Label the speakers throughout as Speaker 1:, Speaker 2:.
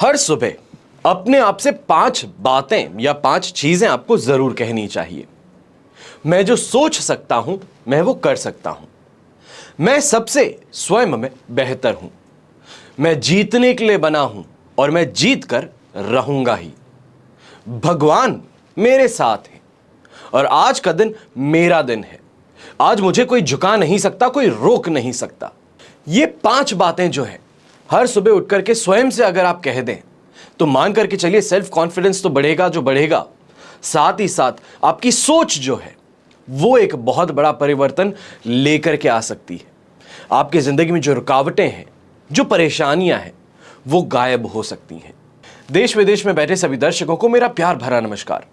Speaker 1: हर सुबह अपने आप से 5 बातें या 5 चीजें आपको जरूर कहनी चाहिए। मैं जो सोच सकता हूं मैं वो कर सकता हूं। मैं सबसे स्वयं में बेहतर हूं। मैं जीतने के लिए बना हूं और मैं जीत कर रहूंगा ही। भगवान मेरे साथ है और आज का दिन मेरा दिन है। आज मुझे कोई झुका नहीं सकता, कोई रोक नहीं सकता। ये 5 बातें जो है हर सुबह उठ करके स्वयं से अगर आप कह दें तो मान करके चलिए सेल्फ कॉन्फिडेंस तो बढ़ेगा जो बढ़ेगा, साथ ही साथ आपकी सोच जो है वो एक बहुत बड़ा परिवर्तन लेकर के आ सकती है। आपकी जिंदगी में जो रुकावटें हैं, जो परेशानियां हैं, वो गायब हो सकती हैं। देश विदेश में बैठे सभी दर्शकों को मेरा प्यार भरा नमस्कार।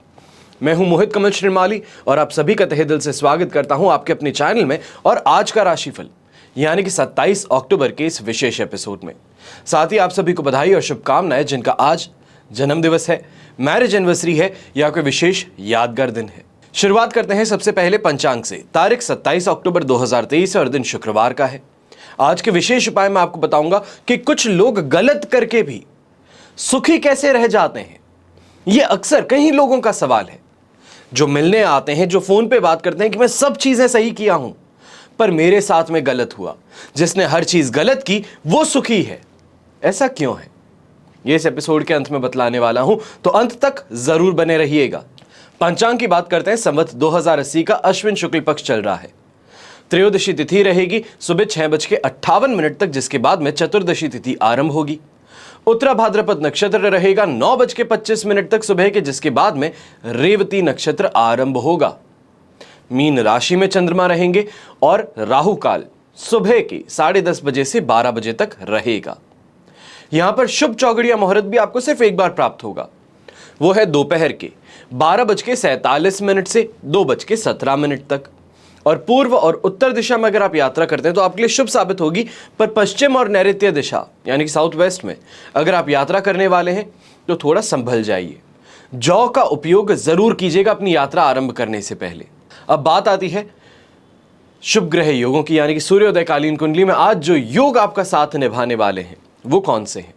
Speaker 1: मैं हूं मोहित कमल श्रीमाली और आप सभी का तहे दिल से स्वागत करता हूं आपके अपने चैनल में और आज का राशिफल यानी कि 27 अक्टूबर के इस विशेष एपिसोड में। साथ ही आप सभी को बधाई और शुभकामनाएं जिनका आज जन्म दिवस है, मैरिज एनिवर्सरी है या कोई विशेष यादगार दिन है। शुरुआत करते हैं सबसे पहले पंचांग से। तारीख 27 अक्टूबर 2023 और दिन शुक्रवार का है। आज के विशेष उपाय मैं आपको बताऊंगा कि कुछ लोग गलत करके भी सुखी कैसे रह जाते हैं। यह अक्सर कई लोगों का सवाल है जो मिलने आते हैं, जो फोन पे बात करते हैं कि मैं सब चीजें सही किया हूं पर मेरे साथ में गलत हुआ। जिसने हर चीज गलत की वो सुखी है। ऐसा क्यों है ये इस एपिसोड के अंत में बतलाने वाला हूं, तो अंत तक जरूर बने रहिएगा। पंचांग की बात करते हैं। संवत 2080 का अश्विन शुक्ल पक्ष चल रहा है। त्रयोदशी तिथि रहेगी सुबह 6:58 तक, जिसके बाद में चतुर्दशी तिथि आरंभ होगी। उत्तरा भाद्रपद नक्षत्र रहेगा 9:25 तक सुबह के, जिसके बाद में रेवती नक्षत्र आरंभ होगा। मीन राशि में चंद्रमा रहेंगे और राहु काल सुबह के 10:30 बजे से 12 बजे तक रहेगा। यहां पर शुभ चौगड़िया मुहूर्त भी आपको सिर्फ एक बार प्राप्त होगा, वो है दोपहर के 12:47 से 2:17 तक। और पूर्व और उत्तर दिशा में अगर आप यात्रा करते हैं तो आपके लिए शुभ साबित होगी, पर पश्चिम और नैऋत्य दिशा यानी कि साउथ वेस्ट में अगर आप यात्रा करने वाले हैं तो थोड़ा संभल जाइए। जौ का उपयोग जरूर कीजिएगा अपनी यात्रा आरंभ करने से पहले। अब बात आती है शुभ ग्रह योगों की, यानी कि सूर्योदयकालीन कुंडली में आज जो योग आपका साथ निभाने वाले हैं वो कौन से हैं।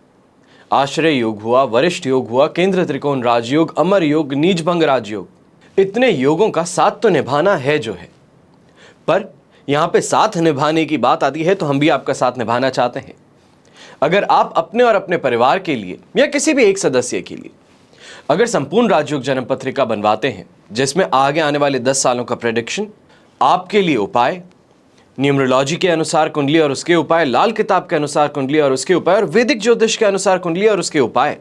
Speaker 1: आश्रय योग हुआ, वरिष्ठ योग हुआ, केंद्र त्रिकोण राजयोग, अमर योग, नीचभंग राजयोग। इतने योगों का साथ तो निभाना है जो है, पर यहां पे साथ निभाने की बात आती है तो हम भी आपका साथ निभाना चाहते हैं। अगर आप अपने और अपने परिवार के लिए या किसी भी एक सदस्य के लिए अगर संपूर्ण राजयोग जन्म पत्रिका बनवाते हैं जिसमें आगे आने वाले 10 सालों का प्रेडिक्शन, आपके लिए उपाय, न्यूमरोलॉजी के अनुसार कुंडली और उसके उपाय, लाल किताब के अनुसार कुंडली और उसके उपाय, और वैदिक ज्योतिष के अनुसार कुंडली और उसके उपाय,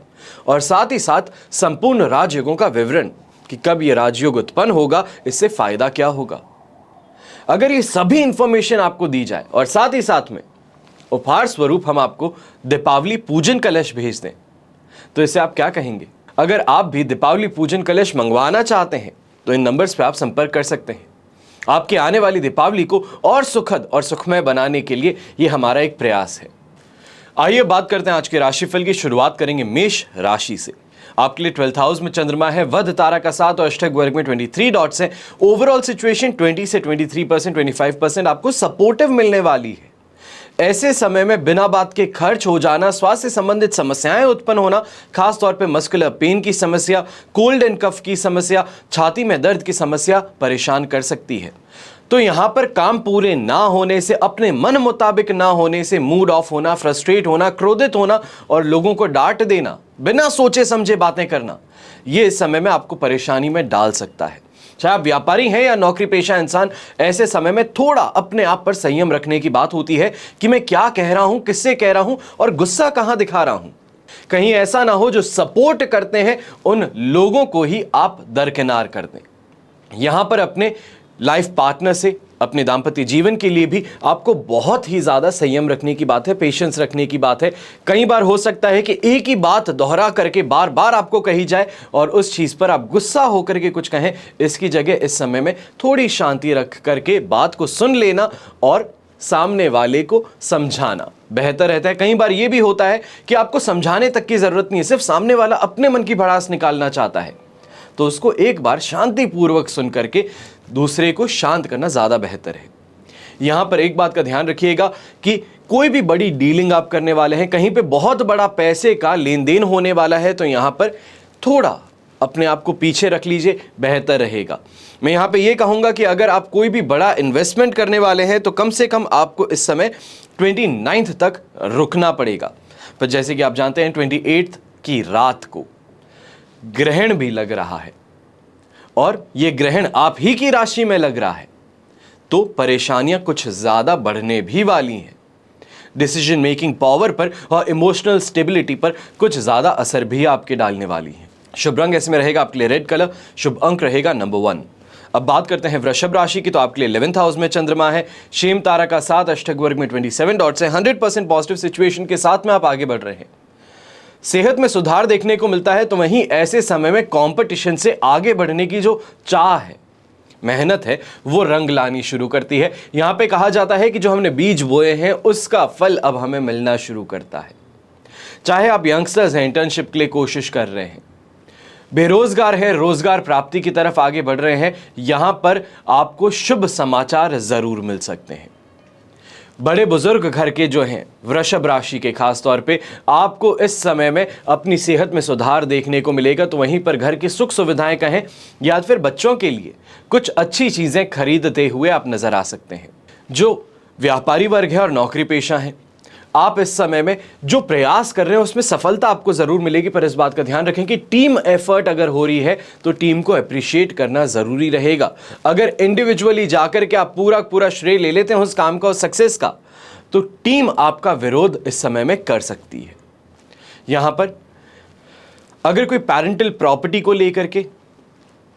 Speaker 1: और साथ ही साथ संपूर्ण राजयोगों का विवरण कि कब यह राजयोग उत्पन्न होगा, इससे फायदा क्या होगा। अगर ये सभी इंफॉर्मेशन आपको दी जाए और साथ ही साथ में उपहार स्वरूप हम आपको दीपावली पूजन कलश भेज दें तो इसे आप क्या कहेंगे। अगर आप भी दीपावली पूजन कलश मंगवाना चाहते हैं तो इन नंबर्स पे आप संपर्क कर सकते हैं। आपकी आने वाली दीपावली को और सुखद और सुखमय बनाने के लिए यह हमारा एक प्रयास है। आइए बात करते हैं आज के राशिफल की। शुरुआत करेंगे मेष राशि से। आपके लिए 12th हाउस में चंद्रमा है, वध तारा का साथ और अष्टक वर्ग में 23 डॉट्स हैं। ओवरऑल सिचुएशन 20 से 23%, 25% आपको सपोर्टिव मिलने वाली है। ऐसे समय में बिना बात के खर्च हो जाना, स्वास्थ्य से संबंधित समस्याएं उत्पन्न होना, खासतौर पे मस्कुलर पेन की समस्या, कोल्ड एंड कफ की समस्या, छाती में दर्द की समस्या परेशान कर सकती है। तो यहां पर काम पूरे ना होने से, अपने मन मुताबिक ना होने से मूड ऑफ होना, फ्रस्ट्रेट होना, क्रोधित होना और लोगों को डांट देना, बिना सोचे समझे बातें करना, यह इस समय में आपको परेशानी में डाल सकता है। चाहे आप व्यापारी हैं या नौकरी पेशा इंसान, ऐसे समय में थोड़ा अपने आप पर संयम रखने की बात होती है कि मैं क्या कह रहा हूं, किससे कह रहा हूं और गुस्सा कहां दिखा रहा हूं। कहीं ऐसा ना हो जो सपोर्ट करते हैं उन लोगों को ही आप दरकिनार कर दें। यहां पर अपने लाइफ पार्टनर से, अपने दाम्पत्य जीवन के लिए भी आपको बहुत ही ज्यादा संयम रखने की बात है, पेशेंस रखने की बात है। कई बार हो सकता है कि एक ही बात दोहरा करके बार बार आपको कही जाए और उस चीज पर आप गुस्सा होकर के कुछ कहें। इसकी जगह इस समय में थोड़ी शांति रख करके बात को सुन लेना और सामने वाले को समझाना बेहतर रहता है। कई बार यह भी होता है कि आपको समझाने तक की जरूरत नहीं है, सिर्फ सामने वाला अपने मन की भड़ास निकालना चाहता है, तो उसको एक बार शांतिपूर्वक सुन करके दूसरे को शांत करना ज्यादा बेहतर है। यहां पर एक बात का ध्यान रखिएगा कि कोई भी बड़ी डीलिंग आप करने वाले हैं, कहीं पे बहुत बड़ा पैसे का लेन देन होने वाला है, तो यहां पर थोड़ा अपने आप को पीछे रख लीजिए, बेहतर रहेगा। मैं यहां पे ये कहूंगा कि अगर आप कोई भी बड़ा इन्वेस्टमेंट करने वाले हैं तो कम से कम आपको इस समय 29 तक रुकना पड़ेगा। पर जैसे कि आप जानते हैं 28 की रात को ग्रहण भी लग रहा है और यह ग्रहण आप ही की राशि में लग रहा है, तो परेशानियां कुछ ज्यादा बढ़ने भी वाली हैं। डिसीजन मेकिंग पावर पर और इमोशनल स्टेबिलिटी पर कुछ ज्यादा असर भी आपके डालने वाली है। शुभ रंग इसमें रहेगा आपके लिए रेड कलर, शुभ अंक रहेगा नंबर 1। अब बात करते हैं वृषभ राशि की, तो आपके लिए 11th हाउस में चंद्रमा है, शेम तारा का 7 अष्टक वर्ग में 27 डॉट से 100% पॉजिटिव सिचुएशन के साथ में आप आगे बढ़ रहे हैं। सेहत में सुधार देखने को मिलता है, तो वहीं ऐसे समय में कंपटीशन से आगे बढ़ने की जो चाह है, मेहनत है, वो रंग लानी शुरू करती है। यहां पे कहा जाता है कि जो हमने बीज बोए हैं उसका फल अब हमें मिलना शुरू करता है। चाहे आप यंगस्टर्स हैं, इंटर्नशिप के लिए कोशिश कर रहे हैं, बेरोजगार हैं, रोजगार प्राप्ति की तरफ आगे बढ़ रहे हैं, यहां पर आपको शुभ समाचार जरूर मिल सकते हैं। बड़े बुजुर्ग घर के जो हैं वृषभ राशि के, खास तौर पे आपको इस समय में अपनी सेहत में सुधार देखने को मिलेगा, तो वहीं पर घर की सुख सुविधाएं कहें या फिर बच्चों के लिए कुछ अच्छी चीजें खरीदते हुए आप नजर आ सकते हैं। जो व्यापारी वर्ग है और नौकरी पेशा है, आप इस समय में जो प्रयास कर रहे हैं उसमें सफलता आपको जरूर मिलेगी, पर इस बात का ध्यान रखें कि टीम एफर्ट अगर हो रही है तो टीम को अप्रिशिएट करना जरूरी रहेगा। अगर इंडिविजुअली जाकर के आप पूरा श्रेय ले लेते हैं उस काम का, उस सक्सेस का, तो टीम आपका विरोध इस समय में कर सकती है। यहां पर अगर कोई पैरेंटल प्रॉपर्टी को लेकर के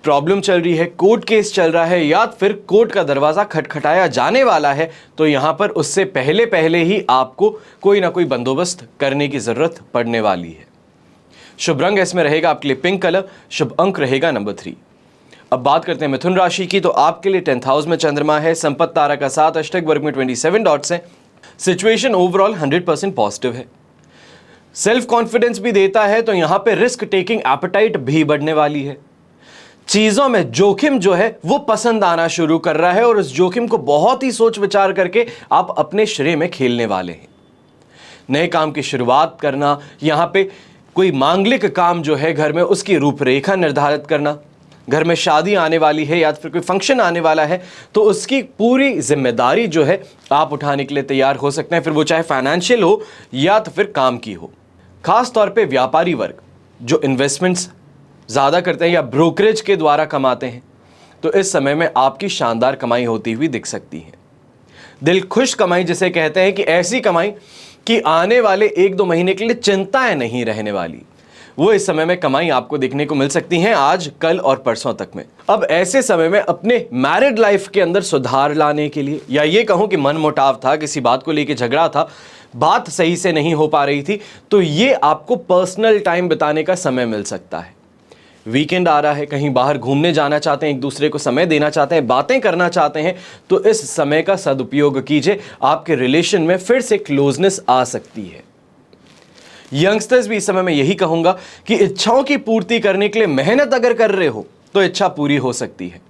Speaker 1: प्रॉब्लम चल रही है, कोर्ट केस चल रहा है या फिर कोर्ट का दरवाजा खटखटाया जाने वाला है, तो यहां पर उससे पहले ही आपको कोई ना कोई बंदोबस्त करने की जरूरत पड़ने वाली है। शुभ रंग इसमें रहेगा आपके लिए पिंक कलर, शुभ अंक रहेगा नंबर 3। अब बात करते हैं मिथुन राशि की, तो आपके लिए 10th हाउस में चंद्रमा है, संपत्ति तारा का 7 अष्टक वर्ग में 27 डॉट्स है। सिचुएशन ओवरऑल 100% पॉजिटिव है, सेल्फ कॉन्फिडेंस भी देता है, तो यहां पे रिस्क टेकिंग एपेटाइट भी बढ़ने वाली है। चीजों में जोखिम जो है वो पसंद आना शुरू कर रहा है और उस जोखिम को बहुत ही सोच विचार करके आप अपने श्रेय में खेलने वाले हैं। नए काम की शुरुआत करना, यहां पे कोई मांगलिक काम जो है घर में उसकी रूपरेखा निर्धारित करना, घर में शादी आने वाली है या फिर कोई फंक्शन आने वाला है, तो उसकी पूरी जिम्मेदारी जो है आप उठाने के लिए तैयार हो सकते हैं, फिर वो चाहे फाइनेंशियल हो या तो फिर काम की हो। खास तौर पे व्यापारी वर्ग जो इन्वेस्टमेंट्स ज़्यादा करते हैं या ब्रोकरेज के द्वारा कमाते हैं, तो इस समय में आपकी शानदार कमाई होती हुई दिख सकती है। दिल खुश कमाई जिसे कहते हैं, कि ऐसी कमाई कि आने वाले 1-2 महीने के लिए चिंताएं नहीं रहने वाली, वो इस समय में कमाई आपको देखने को मिल सकती हैं आज, कल और परसों तक में। अब ऐसे समय में अपने मैरिड लाइफ के अंदर सुधार लाने के लिए, या ये कहूँ कि मन मुटाव था, किसी बात को लेकर झगड़ा था, बात सही से नहीं हो पा रही थी, तो ये आपको पर्सनल टाइम बिताने का समय मिल सकता है। वीकेंड आ रहा है, कहीं बाहर घूमने जाना चाहते हैं, एक दूसरे को समय देना चाहते हैं, बातें करना चाहते हैं, तो इस समय का सदुपयोग कीजिए, आपके रिलेशन में फिर से क्लोजनेस आ सकती है। यंगस्टर्स भी इस समय मैं यही कहूंगा कि इच्छाओं की पूर्ति करने के लिए मेहनत अगर कर रहे हो तो इच्छा पूरी हो सकती है,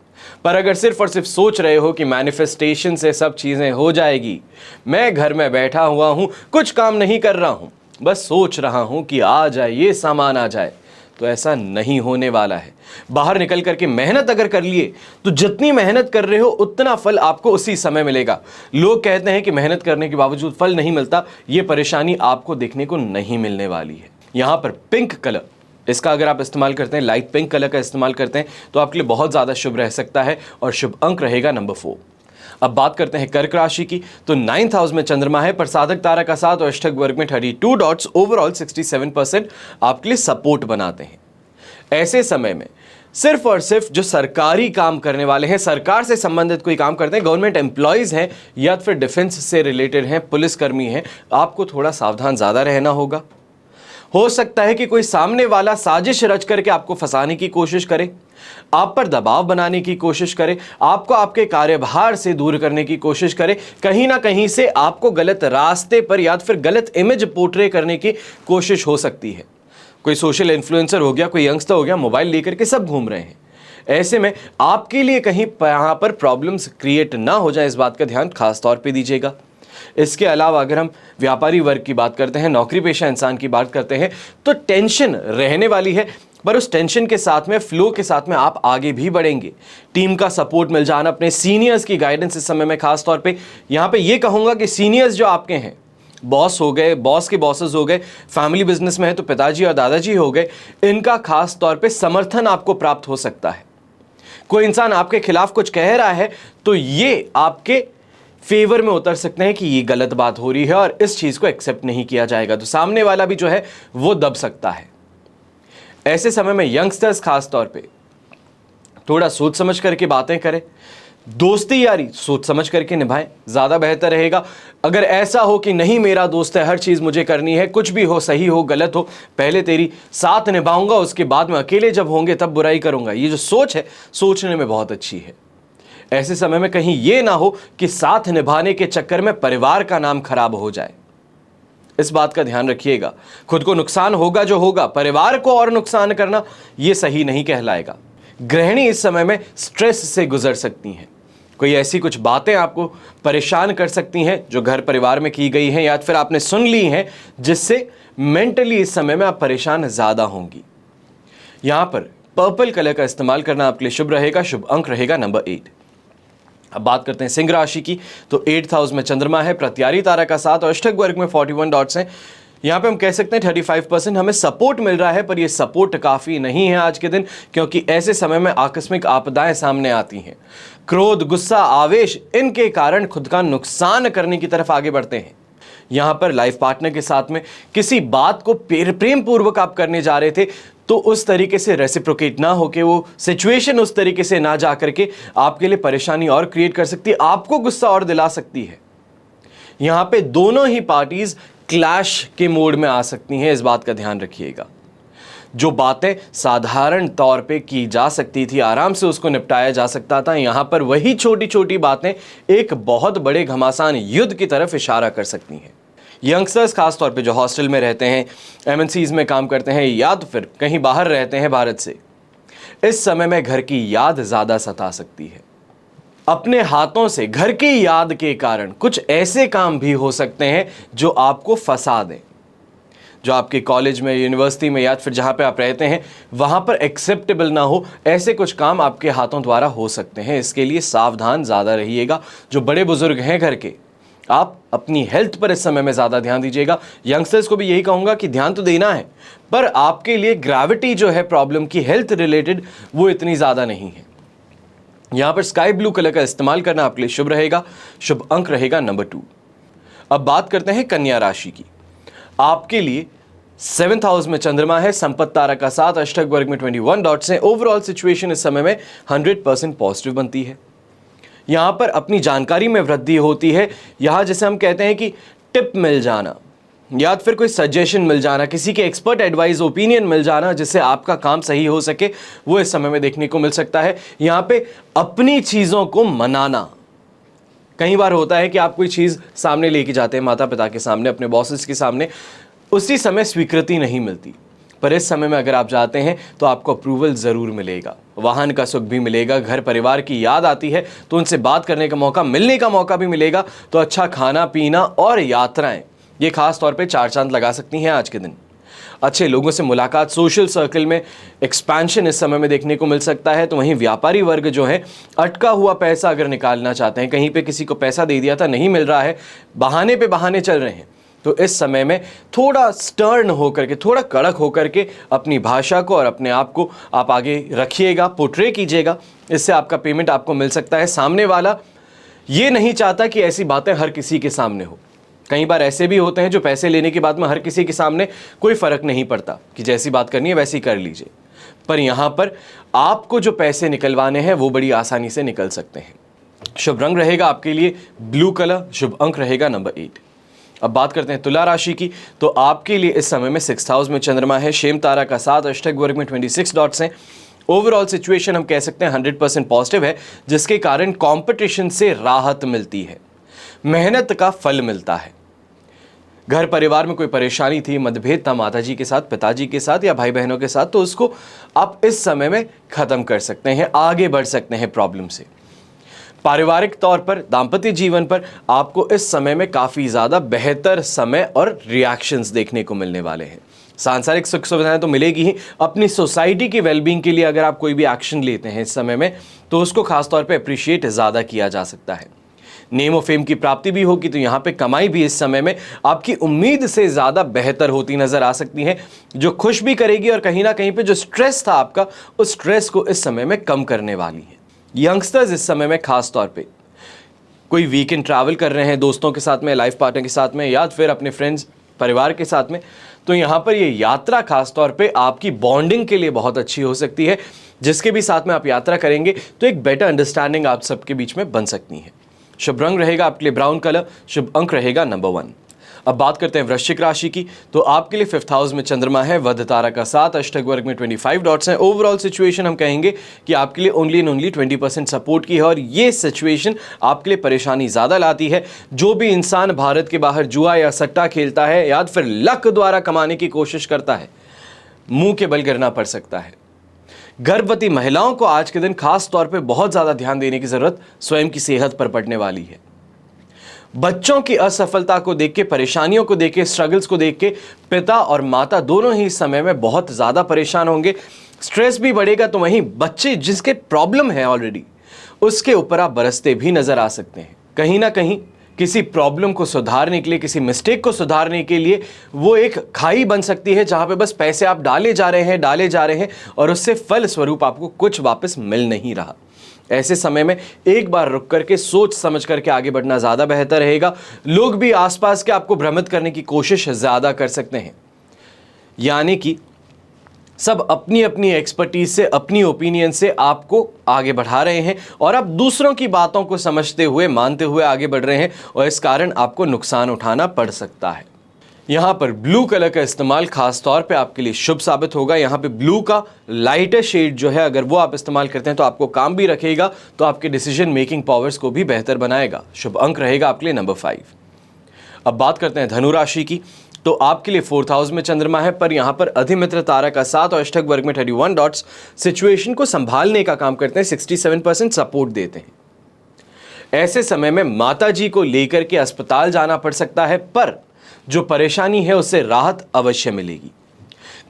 Speaker 1: पर अगर सिर्फ और सिर्फ सोच रहे हो कि मैनिफेस्टेशन से सब चीजें हो जाएगी, मैं घर में बैठा हुआ हूं, कुछ काम नहीं कर रहा हूं, बस सोच रहा हूं कि आ जाए, ये सामान आ जाए, तो ऐसा नहीं होने वाला है। बाहर निकल करके मेहनत अगर कर लिए तो जितनी मेहनत कर रहे हो उतना फल आपको उसी समय मिलेगा। लोग कहते हैं कि मेहनत करने के बावजूद फल नहीं मिलता, ये परेशानी आपको देखने को नहीं मिलने वाली है। यहां पर पिंक कलर, इसका अगर आप इस्तेमाल करते हैं, लाइट पिंक कलर का इस्तेमाल करते हैं, तो आपके लिए बहुत ज़्यादा शुभ रह सकता है और शुभ अंक रहेगा नंबर 4। अब बात करते हैं कर्क राशि की, तो 9th हाउस में चंद्रमा है, पर साधक तारा का 7 और अष्टक वर्ग में 32 डॉट्स, ओवरऑल 67% आपके लिए सपोर्ट बनाते हैं। ऐसे समय में सिर्फ और सिर्फ जो सरकारी काम करने वाले हैं, सरकार से संबंधित कोई काम करते हैं, गवर्नमेंट एम्प्लॉयज हैं या फिर डिफेंस से रिलेटेड हैं, पुलिसकर्मी हैं, आपको थोड़ा सावधान ज़्यादा रहना होगा। हो सकता है कि कोई सामने वाला साजिश रच करके आपको फंसाने की कोशिश करे, आप पर दबाव बनाने की कोशिश करे, आपको आपके कार्यभार से दूर करने की कोशिश करे, कहीं ना कहीं से आपको गलत रास्ते पर या फिर गलत इमेज पोर्ट्रे करने की कोशिश हो सकती है। कोई सोशल इन्फ्लुएंसर हो गया, कोई यंगस्टर हो गया, मोबाइल लेकर के सब घूम रहे हैं। ऐसे में आपके लिए कहीं यहाँ पर प्रॉब्लम्स क्रिएट ना हो जाए, इस बात का ध्यान खास तौर पे दीजिएगा। इसके अलावा अगर हम व्यापारी वर्ग की बात करते हैं, नौकरी पेशा इंसान की बात करते हैं, तो टेंशन रहने वाली है, पर उस टेंशन के साथ में, फ्लो के साथ में आप आगे भी बढ़ेंगे। टीम का सपोर्ट मिल जाना, अपने सीनियर्स की गाइडेंस इस समय में खास तौर पे यहां पे ये कहूंगा कि सीनियर्स जो आपके हैं, बॉस हो गए, बॉस के बॉसेस हो गए, फैमिली बिजनेस में है तो पिताजी और दादाजी हो गए, इनका खास तौर पे समर्थन आपको प्राप्त हो सकता है। कोई इंसान आपके खिलाफ कुछ कह रहा है तो ये आपके फेवर में उतर सकते हैं कि ये गलत बात हो रही है और इस चीज को एक्सेप्ट नहीं किया जाएगा, तो सामने वाला भी जो है वो दब सकता है। ऐसे समय में यंगस्टर्स खास तौर पे थोड़ा सोच समझ करके बातें करें, दोस्ती यारी सोच समझ करके निभाएं, ज्यादा बेहतर रहेगा। अगर ऐसा हो कि नहीं मेरा दोस्त है, हर चीज मुझे करनी है, कुछ भी हो, सही हो गलत हो, पहले तेरी साथ निभाऊंगा, उसके बाद में अकेले जब होंगे तब बुराई करूंगा, ये जो सोच है सोचने में बहुत अच्छी है। ऐसे समय में कहीं यह ना हो कि साथ निभाने के चक्कर में परिवार का नाम खराब हो जाए, इस बात का ध्यान रखिएगा। खुद को नुकसान होगा जो होगा, परिवार को और नुकसान करना यह सही नहीं कहलाएगा। गृहिणी इस समय में स्ट्रेस से गुजर सकती हैं, कोई ऐसी कुछ बातें आपको परेशान कर सकती हैं जो घर परिवार में की गई हैं या फिर आपने सुन ली हैं, जिससे मेंटली इस समय में आप परेशान ज्यादा होंगी। यहां पर पर्पल कलर का इस्तेमाल करना आपके लिए शुभ रहेगा। शुभ अंक रहेगा नंबर 8। अब बात करते हैं सिंह राशि की, तो 8th हाउस में चंद्रमा है, प्रत्यारी तारा का साथ और अष्टक वर्ग में 41 डॉट्स हैं। यहां पे हम कह सकते हैं 35% हमें सपोर्ट मिल रहा है, पर यह सपोर्ट काफी नहीं है आज के दिन, क्योंकि ऐसे समय में आकस्मिक आपदाएं सामने आती हैं। क्रोध, गुस्सा, आवेश, इनके कारण खुद का नुकसान करने की तरफ आगे बढ़ते हैं। यहां पर लाइफ पार्टनर के साथ में किसी बात को प्रेम पूर्वक आप करने जा रहे थे, तो उस तरीके से रेसिप्रोकेट ना होके, वो सिचुएशन उस तरीके से ना जा करके आपके लिए परेशानी और क्रिएट कर सकती है, आपको गुस्सा और दिला सकती है। यहां पे दोनों ही पार्टीज क्लैश के मोड में आ सकती हैं, इस बात का ध्यान रखिएगा। जो बातें साधारण तौर पे की जा सकती थी, आराम से उसको निपटाया जा सकता था, यहां पर वही छोटी छोटी बातें एक बहुत बड़े घमासान युद्ध की तरफ इशारा कर सकती हैं। यंगस्टर्स खास तौर पे जो हॉस्टल में रहते हैं, एमएनसीज में काम करते हैं या तो फिर कहीं बाहर रहते हैं भारत से, इस समय में घर की याद ज्यादा सता सकती है। अपने हाथों से घर की याद के कारण कुछ ऐसे काम भी हो सकते हैं जो आपको फंसा दें, जो आपके कॉलेज में, यूनिवर्सिटी में या फिर जहां पे आप रहते हैं वहां पर एक्सेप्टेबल ना हो, ऐसे कुछ काम आपके हाथों द्वारा हो सकते हैं। इसके लिए सावधान ज्यादा रहिएगा। जो बड़े बुजुर्ग हैं घर के, आप अपनी हेल्थ पर इस समय में ज्यादा ध्यान दीजिएगा। यंगस्टर्स को भी यही कहूंगा कि ध्यान तो देना है, पर आपके लिए ग्रेविटी जो है प्रॉब्लम की हेल्थ रिलेटेड, वो इतनी ज्यादा नहीं है। यहां पर स्काई ब्लू कलर का इस्तेमाल करना आपके लिए शुभ रहेगा। शुभ अंक रहेगा नंबर 2। अब बात करते हैं कन्या राशि की। आपके लिए 7th हाउस में चंद्रमा है, संपत्ति तारा का साथ, अष्टक वर्ग में 21 डॉट्स हैं। ओवरऑल सिचुएशन इस समय में 100% पॉजिटिव बनती है। यहां पर अपनी जानकारी में वृद्धि होती है। यहां जैसे हम कहते हैं कि टिप मिल जाना या फिर कोई सजेशन मिल जाना, किसी के एक्सपर्ट एडवाइस, ओपिनियन मिल जाना जिससे आपका काम सही हो सके, वो इस समय में देखने को मिल सकता है। यहां पे अपनी चीजों को मनाना, कई बार होता है कि आप कोई चीज सामने लेके जाते हैं, माता पिता के सामने, अपने बॉसेस के सामने, उसी समय स्वीकृति नहीं मिलती, पर इस समय में अगर आप जाते हैं तो आपको अप्रूवल जरूर मिलेगा, वाहन का सुख भी मिलेगा, घर परिवार की याद आती है तो उनसे बात करने का मौका, मिलने का मौका भी मिलेगा। तो अच्छा खाना पीना और यात्राएं, ये खास तौर पे 4 चांद लगा सकती हैं आज के दिन। अच्छे लोगों से मुलाकात, सोशल सर्कल में एक्सपेंशन इस समय में देखने को मिल सकता है। तो वहीं व्यापारी वर्ग जो है, अटका हुआ पैसा अगर निकालना चाहते हैं, कहीं पे किसी को पैसा दे दिया था, नहीं मिल रहा है, बहाने पे बहाने चल रहे हैं, तो इस समय में थोड़ा स्टर्न होकर के, थोड़ा कड़क होकर के अपनी भाषा को और अपने आप को आप आगे रखिएगा, पोर्ट्रे कीजिएगा। इससे आपका पेमेंट आपको मिल सकता है। सामने वाला ये नहीं चाहता कि ऐसी बातें हर किसी के सामने हो। कई बार ऐसे भी होते हैं जो पैसे लेने के बाद में हर किसी के सामने कोई फर्क नहीं पड़ता कि जैसी बात करनी है वैसी कर लीजिए, पर यहां पर आपको जो पैसे निकलवाने हैं वो बड़ी आसानी से निकल सकते हैं। शुभ रंग रहेगा आपके लिए ब्लू कलर। शुभ अंक रहेगा नंबर 8। अब बात करते हैं तुला राशि की। तो आपके लिए इस समय में 6th हाउस में चंद्रमा है, शेम तारा का साथ, अष्टक वर्ग में 26 डॉट्स हैं। ओवरऑल सिचुएशन हम कह सकते हैं 100% पॉजिटिव है, जिसके कारण कंपटीशन से राहत मिलती है, मेहनत का फल मिलता है। घर परिवार में कोई परेशानी थी, मतभेद था माताजी के साथ, पिताजी के साथ या भाई बहनों के साथ, तो उसको आप इस समय में खत्म कर सकते हैं, आगे बढ़ सकते हैं प्रॉब्लम से। पारिवारिक तौर पर, दाम्पत्य जीवन पर आपको इस समय में काफ़ी ज़्यादा बेहतर समय और रिएक्शंस देखने को मिलने वाले हैं। सांसारिक सुख सुविधाएं तो मिलेगी ही, अपनी सोसाइटी की वेलबींग के लिए अगर आप कोई भी एक्शन लेते हैं इस समय में तो उसको खासतौर पे अप्रिशिएट ज़्यादा किया जा सकता है। नेम और फेम की प्राप्ति भी होगी, तो यहाँ पे कमाई भी इस समय में आपकी उम्मीद से ज़्यादा बेहतर होती नज़र आ सकती है, जो खुश भी करेगी और कहीं ना कहीं पे जो स्ट्रेस था आपका, उस स्ट्रेस को इस समय में कम करने वाली है। यंगस्टर्स इस समय में खास तौर पे कोई वीकेंड ट्रैवल कर रहे हैं दोस्तों के साथ में, लाइफ पार्टनर के साथ में, या फिर अपने फ्रेंड्स परिवार के साथ में, तो यहाँ पर ये यात्रा खास तौर पे आपकी बॉन्डिंग के लिए बहुत अच्छी हो सकती है। जिसके भी साथ में आप यात्रा करेंगे तो एक बेटर अंडरस्टैंडिंग आप सबके बीच में बन सकती है। शुभ रंग रहेगा आपके लिए ब्राउन कलर, शुभ अंक रहेगा नंबर 1। अब बात करते हैं वृश्चिक राशि की, तो आपके लिए 5th हाउस में चंद्रमा है, वध तारा का 7, अष्टक वर्ग में 25 डॉट्स हैं। ओवरऑल सिचुएशन हम कहेंगे कि आपके लिए ओनली एंड ओनली 20% सपोर्ट की है, और ये सिचुएशन आपके लिए परेशानी ज़्यादा लाती है। जो भी इंसान भारत के बाहर जुआ या सट्टा खेलता है या फिर लक द्वारा कमाने की कोशिश करता है, मुंह के बल गिरना पड़ सकता है। गर्भवती महिलाओं को आज के दिन खास तौर पे बहुत ज़्यादा ध्यान देने की ज़रूरत स्वयं की सेहत पर पड़ने वाली है। बच्चों की असफलता को देख के, परेशानियों को देख के, स्ट्रगल्स को देख के पिता और माता दोनों ही इस समय में बहुत ज़्यादा परेशान होंगे। स्ट्रेस भी बढ़ेगा, तो वहीं बच्चे जिसके प्रॉब्लम है ऑलरेडी, उसके ऊपर आप बरसते भी नज़र आ सकते हैं। कहीं ना कहीं किसी प्रॉब्लम को सुधारने के लिए, किसी मिस्टेक को सुधारने के लिए वो एक खाई बन सकती है, जहाँ पे बस पैसे आप डाले जा रहे हैं और उससे फल स्वरूप आपको कुछ वापस मिल नहीं रहा। ऐसे समय में एक बार रुक करके सोच समझ करके आगे बढ़ना ज़्यादा बेहतर रहेगा। लोग भी आसपास के आपको भ्रमित करने की कोशिश ज़्यादा कर सकते हैं, यानी कि सब अपनी अपनी एक्सपर्टीज से, अपनी ओपिनियन से आपको आगे बढ़ा रहे हैं और आप दूसरों की बातों को समझते हुए, मानते हुए आगे बढ़ रहे हैं, और इस कारण आपको नुकसान उठाना पड़ सकता है। यहाँ पर ब्लू कलर का इस्तेमाल खास तौर पे आपके लिए शुभ साबित होगा। यहाँ पे ब्लू का लाइटर शेड जो है, अगर वो आप इस्तेमाल करते हैं तो आपको काम भी रखेगा, तो आपके डिसीजन मेकिंग पावर्स को भी बेहतर बनाएगा। शुभ अंक रहेगा आपके लिए नंबर 5। अब बात करते हैं धनु राशि की, तो आपके लिए 4th हाउस में चंद्रमा है, पर यहाँ पर अधिमित्र तारा का 7 और अष्टक वर्ग में 31 डॉट्स सिचुएशन को संभालने का काम करते हैं, 67% सपोर्ट देते हैं। ऐसे समय में माता जी को लेकर के अस्पताल जाना पड़ सकता है, पर जो परेशानी है उससे राहत अवश्य मिलेगी।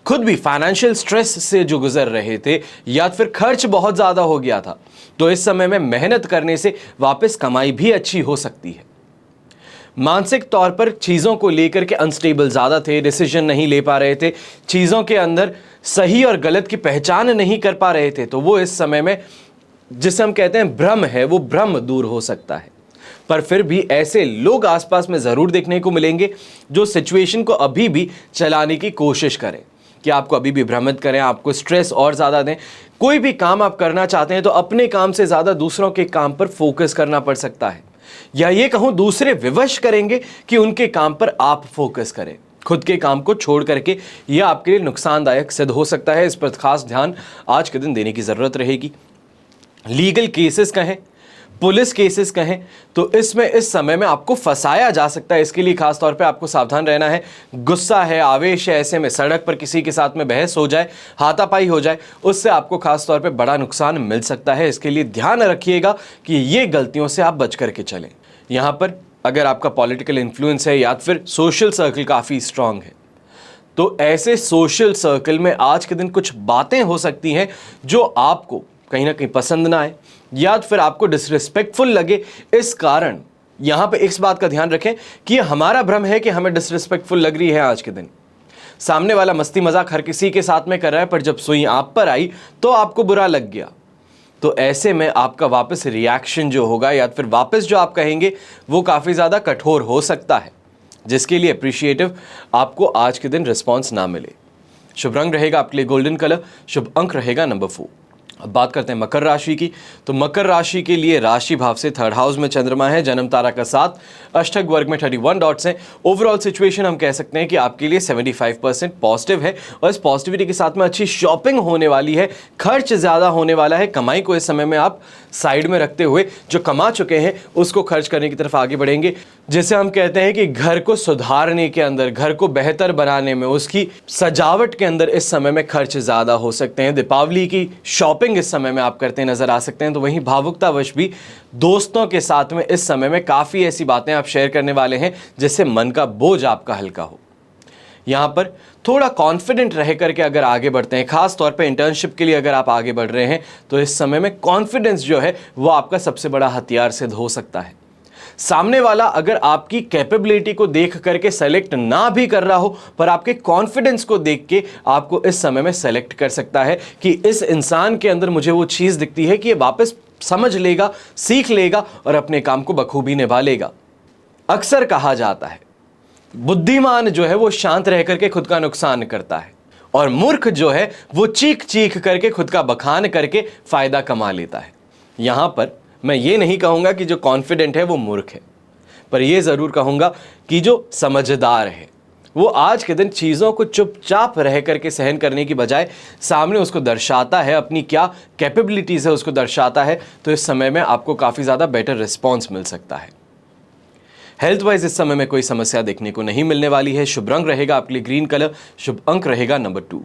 Speaker 1: खुद भी फाइनेंशियल स्ट्रेस से जो गुजर रहे थे या फिर खर्च बहुत ज़्यादा हो गया था, तो इस समय में मेहनत करने से वापस कमाई भी अच्छी हो सकती है। मानसिक तौर पर चीज़ों को लेकर के अनस्टेबल ज़्यादा थे, डिसीजन नहीं ले पा रहे थे, चीज़ों के अंदर सही और गलत की पहचान नहीं कर पा रहे थे, तो वो इस समय में जिसे हम कहते हैं भ्रम है, वो भ्रम दूर हो सकता है। पर फिर भी ऐसे लोग आसपास में ज़रूर देखने को मिलेंगे जो सिचुएशन को अभी भी चलाने की कोशिश करें, कि आपको अभी भी भ्रमित करें, आपको स्ट्रेस और ज़्यादा दें। कोई भी काम आप करना चाहते हैं तो अपने काम से ज़्यादा दूसरों के काम पर फोकस करना पड़ सकता है, या ये कहूँ दूसरे विवश करेंगे कि उनके काम पर आप फोकस करें। खुद के काम को छोड़ करके यह आपके लिए नुकसानदायक सिद्ध हो सकता है। इस पर खास ध्यान आज के दिन देने की ज़रूरत रहेगी। लीगल केसेस कहें, पुलिस केसेस कहें, तो इसमें इस समय में आपको फंसाया जा सकता है। इसके लिए खास तौर पे आपको सावधान रहना है। गुस्सा है, आवेश है, ऐसे में सड़क पर किसी के साथ में बहस हो जाए, हाथापाई हो जाए, उससे आपको खास तौर पे बड़ा नुकसान मिल सकता है। इसके लिए ध्यान रखिएगा कि ये गलतियों से आप बच करके चलें। यहाँ पर अगर आपका पॉलिटिकल इन्फ्लुएंस है या फिर सोशल सर्कल काफ़ी स्ट्रांग है, तो ऐसे सोशल सर्कल में आज के दिन कुछ बातें हो सकती हैं जो आपको कहीं ना कहीं पसंद ना आए या फिर आपको डिसरिस्पेक्टफुल लगे। इस कारण यहाँ पे इस बात का ध्यान रखें कि हमारा भ्रम है कि हमें डिसरिस्पेक्टफुल लग रही है आज के दिन। सामने वाला मस्ती मजाक हर किसी के साथ में कर रहा है, पर जब सुई आप पर आई तो आपको बुरा लग गया। तो ऐसे में आपका वापस रिएक्शन जो होगा या फिर वापस जो आप कहेंगे वो काफ़ी ज़्यादा कठोर हो सकता है, जिसके लिए अप्रिशिएटिव आपको आज के दिन रिस्पॉन्स ना मिले। शुभ रंग रहेगा आपके लिए गोल्डन कलर, शुभ अंक रहेगा नंबर 4। अब बात करते हैं मकर राशि की, तो मकर राशि के लिए राशि भाव से 3rd हाउस में चंद्रमा है, जन्म तारा का 7, अष्टक वर्ग में 31 डॉट्स हैं। ओवरऑल सिचुएशन हम कह सकते हैं कि आपके लिए 75% पॉजिटिव है, और इस पॉजिटिविटी के साथ में अच्छी शॉपिंग होने वाली है, खर्च ज़्यादा होने वाला है। कमाई को इस समय में आप साइड में रखते हुए जो कमा चुके हैं उसको खर्च करने की तरफ आगे बढ़ेंगे। जैसे हम कहते हैं कि घर को सुधारने के अंदर, घर को बेहतर बनाने में, उसकी सजावट के अंदर इस समय में खर्च ज़्यादा हो सकते हैं। दीपावली की शॉपिंग इस समय में आप करते नज़र आ सकते हैं। तो वहीं भावुकतावश भी दोस्तों के साथ में इस समय में काफ़ी ऐसी बातें आप शेयर करने वाले हैं जिससे मन का बोझ आपका हल्का हो। यहाँ पर थोड़ा कॉन्फिडेंट रह करके अगर आगे बढ़ते हैं, खास तौर पे इंटर्नशिप के लिए अगर आप आगे बढ़ रहे हैं, तो इस समय में कॉन्फिडेंस जो है वो आपका सबसे बड़ा हथियार सिद्ध हो सकता है। सामने वाला अगर आपकी कैपेबिलिटी को देख करके सेलेक्ट ना भी कर रहा हो, पर आपके कॉन्फिडेंस को देख के आपको इस समय में सेलेक्ट कर सकता है कि इस इंसान के अंदर मुझे वो चीज़ दिखती है कि ये वापस समझ लेगा, सीख लेगा और अपने काम को बखूबी निभा लेगा। अक्सर कहा जाता है बुद्धिमान जो है वो शांत रह करके खुद का नुकसान करता है, और मूर्ख जो है वो चीख चीख करके खुद का बखान करके फायदा कमा लेता है। यहां पर मैं ये नहीं कहूंगा कि जो कॉन्फिडेंट है वो मूर्ख है, पर यह जरूर कहूंगा कि जो समझदार है वो आज के दिन चीज़ों को चुपचाप रह करके सहन करने की बजाय सामने उसको दर्शाता है, अपनी क्या कैपेबिलिटीज़ है उसको दर्शाता है। तो इस समय में आपको काफ़ी ज़्यादा बेटर रिस्पॉन्स मिल सकता है। हेल्थ वाइज इस समय में कोई समस्या देखने को नहीं मिलने वाली है। शुभ रंग रहेगा आपके लिए ग्रीन कलर, शुभ अंक रहेगा नंबर 2।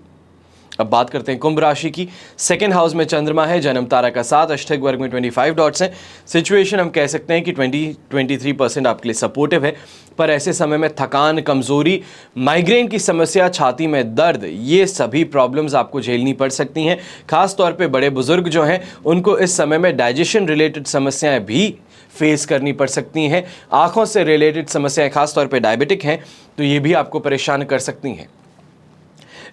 Speaker 1: अब बात करते हैं कुंभ राशि की। सेकेंड हाउस में चंद्रमा है, जन्म तारा का 7, अष्टक वर्ग में 25 डॉट्स हैं। सिचुएशन हम कह सकते हैं कि 23% आपके लिए सपोर्टिव है, पर ऐसे समय में थकान, कमजोरी, माइग्रेन की समस्या, छाती में दर्द, ये सभी प्रॉब्लम्स आपको झेलनी पड़ सकती हैं। खास तौर पे बड़े बुजुर्ग जो हैं उनको इस समय में डाइजेशन रिलेटेड समस्याएं भी फेस करनी पड़ सकती हैं। आंखों से रिलेटेड समस्याएं, खास तौर पे डायबिटिक हैं तो ये भी आपको परेशान कर सकती हैं।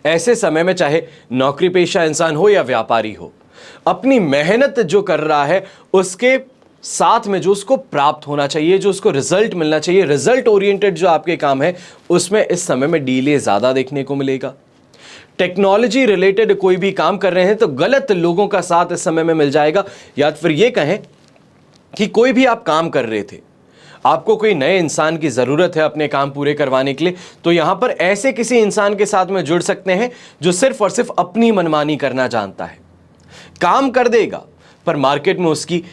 Speaker 1: ऐसे समय में चाहे नौकरी पेशा इंसान हो या व्यापारी हो, अपनी मेहनत जो कर रहा है उसके साथ में जो उसको प्राप्त होना चाहिए, जो उसको रिजल्ट मिलना चाहिए, रिजल्ट ओरिएंटेड जो आपके काम है उसमें इस समय में डीले ज़्यादा देखने को मिलेगा। टेक्नोलॉजी रिलेटेड कोई भी काम कर रहे हैं तो गलत लोगों का साथ इस समय में मिल जाएगा, या फिर ये कहें कि कोई भी आप काम कर रहे थे, आपको कोई नए इंसान की ज़रूरत है अपने काम पूरे करवाने के लिए, तो यहाँ पर ऐसे किसी इंसान के साथ में जुड़ सकते हैं जो सिर्फ और सिर्फ अपनी मनमानी करना जानता है। काम कर देगा पर मार्केट में उसकी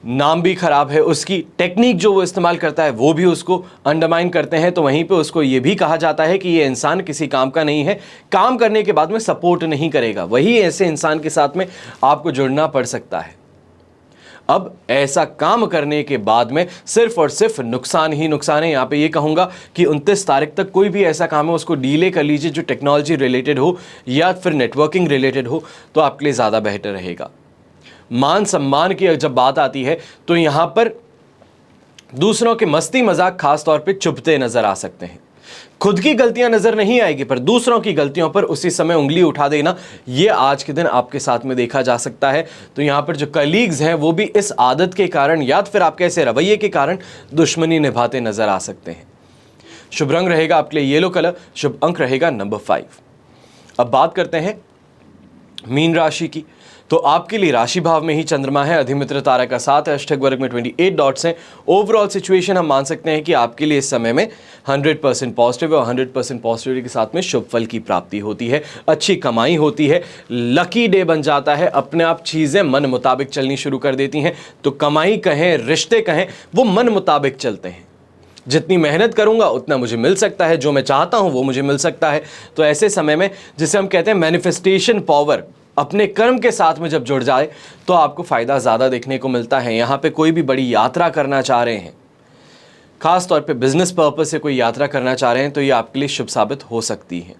Speaker 1: नाम भी खराब है, उसकी टेक्निक जो वो इस्तेमाल करता है वो भी उसको अंडरमाइन करते हैं। तो वहीं पे उसको ये भी कहा जाता है कि ये इंसान किसी काम का नहीं है, काम करने के बाद में सपोर्ट नहीं करेगा। वही ऐसे इंसान के साथ में आपको जुड़ना पड़ सकता है। अब ऐसा काम करने के बाद में सिर्फ और सिर्फ नुकसान ही नुकसान है। यहाँ पे ये कहूँगा कि 29 तारीख तक कोई भी ऐसा काम है उसको डीले कर लीजिए जो टेक्नोलॉजी रिलेटेड हो या फिर नेटवर्किंग रिलेटेड हो, तो आपके लिए ज़्यादा बेहतर रहेगा। मान सम्मान की जब बात आती है तो यहाँ पर दूसरों के मस्ती मजाक खास तौर पे चुभते नजर आ सकते हैं। खुद की गलतियां नजर नहीं आएगी पर दूसरों की गलतियों पर उसी समय उंगली उठा देना, ये आज के दिन आपके साथ में देखा जा सकता है। तो यहाँ पर जो कलीग्स हैं वो भी इस आदत के कारण या फिर आपके ऐसे रवैये के कारण दुश्मनी निभाते नजर आ सकते हैं। शुभ रंग रहेगा आपके लिए येलो कलर, शुभ अंक रहेगा नंबर 5। अब बात करते हैं मीन राशि की। तो आपके लिए राशि भाव में ही चंद्रमा है, अधिमित्र तारा का 7 है, अष्टक वर्ग में 28 डॉट्स हैं। ओवरऑल सिचुएशन हम मान सकते हैं कि आपके लिए इस समय में 100% पॉजिटिव है और 100% पॉजिटिविटी के साथ में शुभ फल की प्राप्ति होती है, अच्छी कमाई होती है, लकी डे बन जाता है, अपने आप चीज़ें मन मुताबिक चलनी शुरू कर देती हैं। तो कमाई कहें, रिश्ते कहें, वो मन मुताबिक चलते हैं। जितनी मेहनत करूंगा उतना मुझे मिल सकता है, जो मैं चाहता हूं वो मुझे मिल सकता है। तो ऐसे समय में जिसे हम कहते हैं मैनिफेस्टेशन पावर, अपने कर्म के साथ में जब जुड़ जाए तो आपको फ़ायदा ज़्यादा देखने को मिलता है। यहाँ पे कोई भी बड़ी यात्रा करना चाह रहे हैं, खास तौर पे बिजनेस पर्पस से कोई यात्रा करना चाह रहे हैं, तो ये आपके लिए शुभ साबित हो सकती है।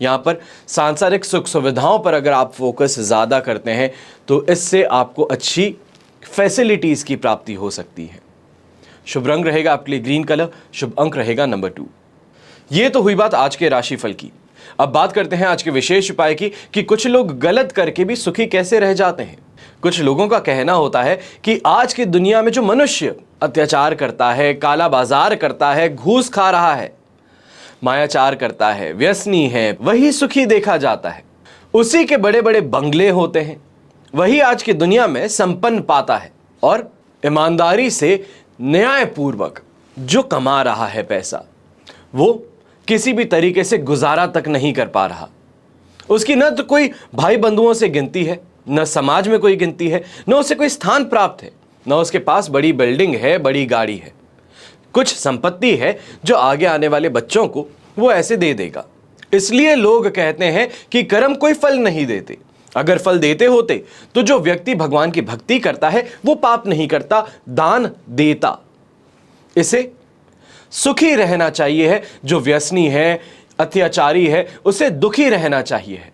Speaker 1: यहाँ पर सांसारिक सुख सुविधाओं पर अगर आप फोकस ज़्यादा करते हैं तो इससे आपको अच्छी फैसिलिटीज़ की प्राप्ति हो सकती है। शुभ रंग रहेगा आपके लिए ग्रीन कलर, शुभ अंक रहेगा नंबर 2। ये तो हुई बात आज के राशिफल की। अब बात करते हैं आज के विशेष उपाय की कि कुछ लोग गलत करके भी सुखी कैसे रह जाते हैं। कुछ लोगों का कहना होता है कि आज की दुनिया में जो मनुष्य अत्याचार करता है, काला बाजार करता है, घूस खा रहा है, मायाचार करता है, व्यसनी है, वही सुखी देखा जाता है। उसी के बड़े बड़े बंगले होते हैं, वही आज की दुनिया में संपन्न पाता है, और ईमानदारी से न्यायपूर्वक जो कमा रहा है पैसा, वो किसी भी तरीके से गुजारा तक नहीं कर पा रहा। उसकी न तो कोई भाई बंधुओं से गिनती है, न समाज में कोई गिनती है, न उसे कोई स्थान प्राप्त है, न उसके पास बड़ी बिल्डिंग है, बड़ी गाड़ी है। कुछ संपत्ति है जो आगे आने वाले बच्चों को वो ऐसे दे देगा। इसलिए लोग कहते हैं कि कर्म कोई फल नहीं देते। अगर फल देते होते तो जो व्यक्ति भगवान की भक्ति करता है वो पाप नहीं करता, दान देता। इसे सुखी रहना चाहिए है, जो व्यसनी है, अत्याचारी है, उसे दुखी रहना चाहिए है।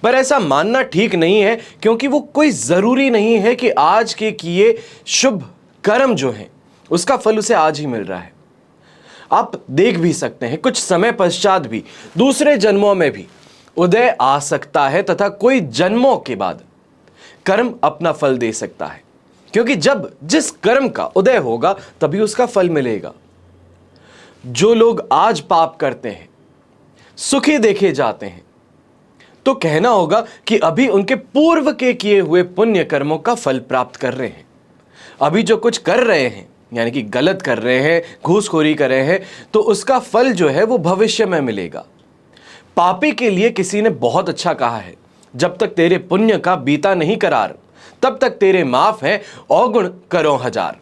Speaker 1: पर ऐसा मानना ठीक नहीं है, क्योंकि वो कोई जरूरी नहीं है कि आज के किए शुभ कर्म जो हैं उसका फल उसे आज ही मिल रहा है। आप देख भी सकते हैं कुछ समय पश्चात भी दूसरे जन्मों में भी उदय आ सकता है, तथा कोई जन्मों के बाद कर्म अपना फल दे सकता है, क्योंकि जब जिस कर्म का उदय होगा तभी उसका फल मिलेगा। जो लोग आज पाप करते हैं, सुखी देखे जाते हैं, तो कहना होगा कि अभी उनके पूर्व के किए हुए पुण्य कर्मों का फल प्राप्त कर रहे हैं। अभी जो कुछ कर रहे हैं, यानी कि गलत कर रहे हैं, घूसखोरी कर रहे हैं, तो उसका फल जो है वो भविष्य में मिलेगा। पापी के लिए किसी ने बहुत अच्छा कहा है, जब तक तेरे पुण्य का बीता नहीं करार, तब तक तेरे माफ हैं अवगुण करो हजार।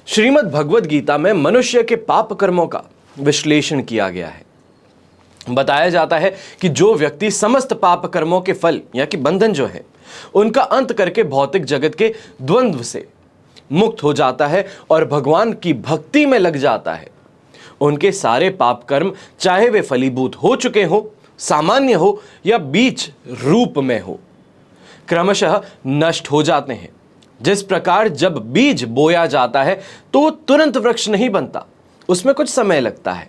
Speaker 1: श्रीमद् भगवद गीता में मनुष्य के पाप कर्मों का विश्लेषण किया गया है। बताया जाता है कि जो व्यक्ति समस्त पाप कर्मों के फल या कि बंधन जो है उनका अंत करके भौतिक जगत के द्वंद्व से मुक्त हो जाता है और भगवान की भक्ति में लग जाता है, उनके सारे पाप कर्म चाहे वे फलीभूत हो चुके हो, सामान्य हो या बीज रूप में हो, क्रमशः नष्ट हो जाते हैं। जिस प्रकार जब बीज बोया जाता है तो वो तुरंत वृक्ष नहीं बनता, उसमें कुछ समय लगता है।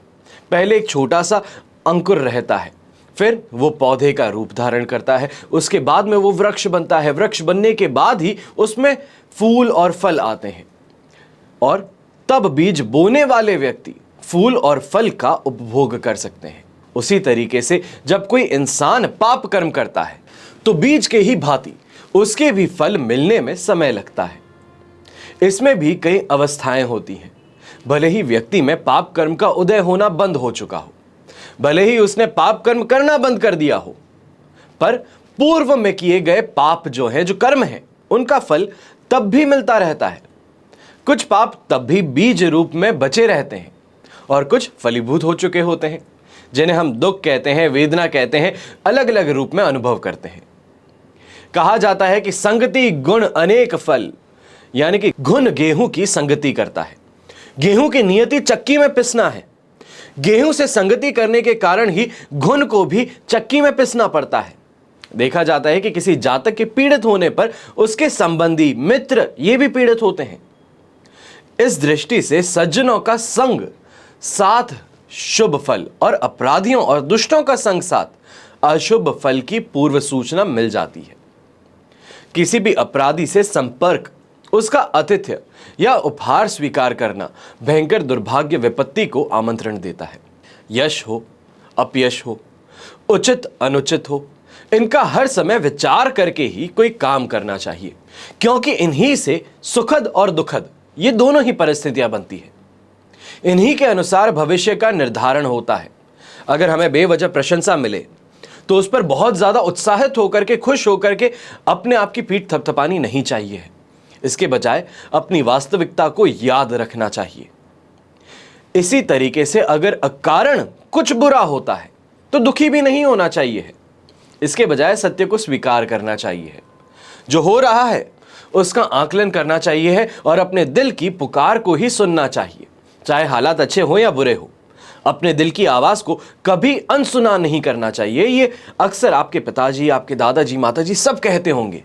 Speaker 1: पहले एक छोटा सा अंकुर रहता है, फिर वो पौधे का रूप धारण करता है, उसके बाद में वो वृक्ष बनता है। वृक्ष बनने के बाद ही उसमें फूल और फल आते हैं, और तब बीज बोने वाले व्यक्ति फूल और फल का उपभोग कर सकते हैं। उसी तरीके से जब कोई इंसान पाप कर्म करता है तो बीज के ही भांति उसके भी फल मिलने में समय लगता है। इसमें भी कई अवस्थाएं होती हैं। भले ही व्यक्ति में पाप कर्म का उदय होना बंद हो चुका हो, भले ही उसने पाप कर्म करना बंद कर दिया हो, पर पूर्व में किए गए पाप जो हैं, जो कर्म हैं, उनका फल तब भी मिलता रहता है। कुछ पाप तब भी बीज रूप में बचे रहते हैं और कुछ फलीभूत हो चुके होते हैं, जिन्हें हम दुख कहते हैं, वेदना कहते हैं, अलग अलग रूप में अनुभव करते हैं। कहा जाता है कि संगति गुण अनेक फल, यानी कि घुन गेहूं की संगति करता है। गेहूं की नियति चक्की में पिसना है। गेहूं से संगति करने के कारण ही घुन को भी चक्की में पिसना पड़ता है। देखा जाता है कि किसी जातक के पीड़ित होने पर उसके संबंधी मित्र ये भी पीड़ित होते हैं। इस दृष्टि से सज्जनों का संग साथ शुभ फल और अपराधियों और दुष्टों का संग साथ अशुभ फल की पूर्व सूचना मिल जाती है। किसी भी अपराधी से संपर्क, उसका आतिथ्य या उपहार स्वीकार करना भयंकर दुर्भाग्य विपत्ति को आमंत्रण देता है। यश हो, अपयश हो, उचित अनुचित हो, इनका हर समय विचार करके ही कोई काम करना चाहिए, क्योंकि इन्हीं से सुखद और दुखद ये दोनों ही परिस्थितियां बनती है। इन्हीं के अनुसार भविष्य का निर्धारण होता है। अगर हमें बेवजह प्रशंसा मिले तो उस पर बहुत ज्यादा उत्साहित होकर के, खुश होकर के अपने आप की पीठ थपथपानी नहीं चाहिए है। इसके बजाय अपनी वास्तविकता को याद रखना चाहिए। इसी तरीके से अगर अकारण कुछ बुरा होता है तो दुखी भी नहीं होना चाहिए है। इसके बजाय सत्य को स्वीकार करना चाहिए है। जो हो रहा है उसका आकलन करना चाहिए है और अपने दिल की पुकार को ही सुनना चाहिए, चाहे हालात अच्छे हो या बुरे हो। अपने दिल की आवाज को कभी अनसुना नहीं करना चाहिए। ये अक्सर आपके पिताजी, आपके दादाजी, माताजी सब कहते होंगे।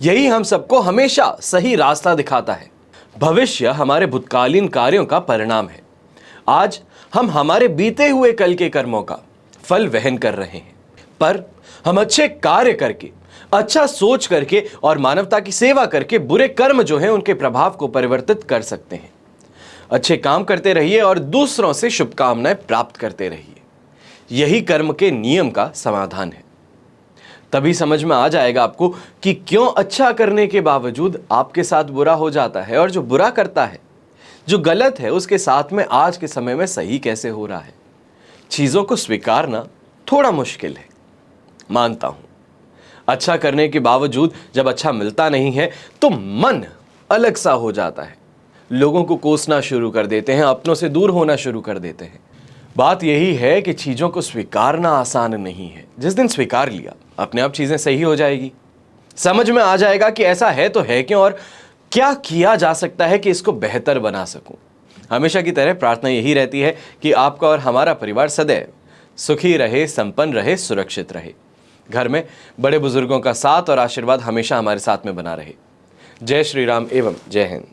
Speaker 1: यही हम सबको हमेशा सही रास्ता दिखाता है। भविष्य हमारे भूतकालीन कार्यों का परिणाम है। आज हम हमारे बीते हुए कल के कर्मों का फल वहन कर रहे हैं, पर हम अच्छे कार्य करके, अच्छा सोच करके और मानवता की सेवा करके बुरे कर्म जो हैं उनके प्रभाव को परिवर्तित कर सकते हैं। अच्छे काम करते रहिए और दूसरों से शुभकामनाएं प्राप्त करते रहिए। यही कर्म के नियम का समाधान है। तभी समझ में आ जाएगा आपको कि क्यों अच्छा करने के बावजूद आपके साथ बुरा हो जाता है, और जो बुरा करता है, जो गलत है, उसके साथ में आज के समय में सही कैसे हो रहा है। चीज़ों को स्वीकारना थोड़ा मुश्किल है, मानता हूं। अच्छा करने के बावजूद जब अच्छा मिलता नहीं है तो मन अलग सा हो जाता है, लोगों को कोसना शुरू कर देते हैं, अपनों से दूर होना शुरू कर देते हैं। बात यही है कि चीज़ों को स्वीकारना आसान नहीं है। जिस दिन स्वीकार लिया, अपने आप चीज़ें सही हो जाएगी। समझ में आ जाएगा कि ऐसा है तो है क्यों और क्या किया जा सकता है कि इसको बेहतर बना सकूं। हमेशा की तरह प्रार्थना यही रहती है कि आपका और हमारा परिवार सदैव सुखी रहे, संपन्न रहे, सुरक्षित रहे। घर में बड़े बुजुर्गों का साथ और आशीर्वाद हमेशा हमारे साथ में बना रहे। जय श्री राम एवं जय हिंद।